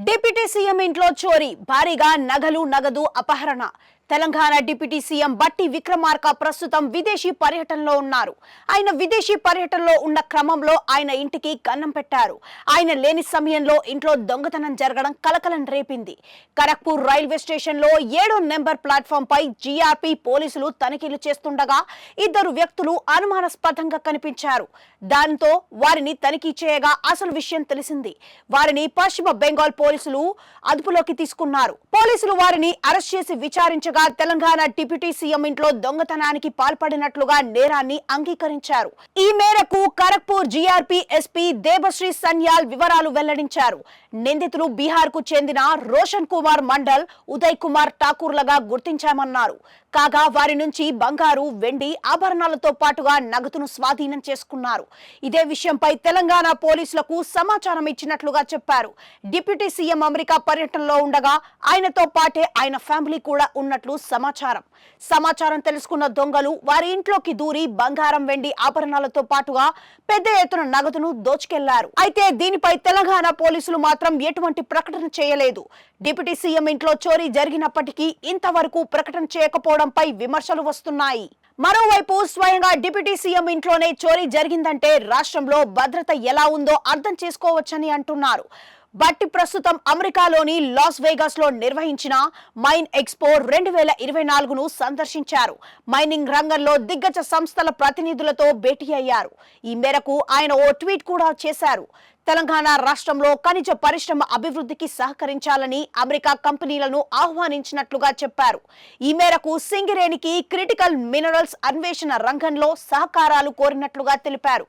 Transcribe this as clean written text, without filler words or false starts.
Deputy CM ఇంట్లో చోరీ భారీగా నగదు అపహరణ. తెలంగాణ డిప్యూటీ సీఎం బట్టి విక్రమార్క ప్రస్తుతం విదేశీ పర్యటనలో ఉన్నారు. ఆయన విదేశీ పర్యటనలో ఉన్న క్రమంలో ఆయన ఇంటికి కన్నం పెట్టారు. ఆయన లేని సమయంలో ఇంట్లో దొంగతనం జరగడం కలకలం రేపింది. ఖరగ్పూర్ రైల్వే స్టేషన్ లో 7వ నెంబర్ ప్లాట్ఫామ్ పై జీఆర్పీ పోలీసులు తనిఖీలు చేస్తుండగా ఇద్దరు వ్యక్తులు అనుమానాస్పదంగా కనిపించారు. దాంతో వారిని తనిఖీ చేయగా అసలు విషయం తెలిసింది. వారిని పశ్చిమ బెంగాల్ పోలీసులు అదుపులోకి తీసుకున్నారు. పోలీసులు వారిని అరెస్ట్ చేసి విచారించగా తెలంగాణ డిప్యూటీ సీఎం ఇంట్లో దొంగతనానికి పాల్పడినట్లుగా నేరాన్ని అంగీకరించారు. ఈ మేరకు ఖరగ్పూర్ జీఆర్పీ ఎస్పీ దేబశ్రీ సన్యాల్ వివరాలు వెల్లడించారు. నిందితులు బీహార్ కు చెందిన రోషన్ కుమార్ మండల్, ఉదయ్ కుమార్ ఠాకూర్లుగా గుర్తించామన్నారు. కాగా వారి నుంచి బంగారు, వెండి ఆభరణాలతో పాటుగా నగదును స్వాధీనం చేసుకున్నారు. ఇదే విషయంపై తెలంగాణ పోలీసులకు సమాచారం ఇచ్చినట్లుగా చెప్పారు. డిప్యూటీ సీఎం అమెరికా పర్యటనలో ఉండగా ఆయనతో పాటే ఆయన ఫ్యామిలీ కూడా ఉన్నట్లు సమాచారం తెలుసుకున్న దొంగలు వారి ఇంట్లోకి దూరి బంగారం, వెండి ఆభరణాలతో పాటుగా పెద్ద ఎత్తున నగదును దోచుకెళ్లారు. అయితే దీనిపై తెలంగాణ పోలీసులు మాత్రం ఎటువంటి ప్రకటన చేయలేదు. డిప్యూటీ సీఎం ఇంట్లో చోరీ జరిగినప్పటికీ ఇంతవరకు ప్రకటన చేయకపోవడంపై విమర్శలు వస్తున్నాయి. మరోవైపు స్వయంగా డిప్యూటీ సీఎం ఇంట్లోనే చోరీ జరిగిందంటే రాష్ట్రంలో భద్రత ఎలా ఉందో అర్థం చేసుకోవచ్చని అంటున్నారు. బట్టి ప్రస్తుతం అమెరికాలోని లాస్ వేగాస్ లో నిర్వహించిన మైన్ ఎక్స్పో 2024ను సందర్శించారు. మైనింగ్ రంగంలో దిగ్గజ సంస్థల ప్రతినిధులతో భేటీ అయ్యారు. ఈ మేరకు ఆయన ఓ ట్వీట్ కూడా చేశారు. తెలంగాణ రాష్ట్రంలో ఖనిజ పరిశ్రమ అభివృద్ధికి సహకరించాలని అమెరికా కంపెనీలను ఆహ్వానించినట్లుగా చెప్పారు. ఈ మేరకు సింగరేణికి క్రిటికల్ మినరల్స్ అన్వేషణ రంగంలో సహకారాలు కోరినట్లుగా తెలిపారు.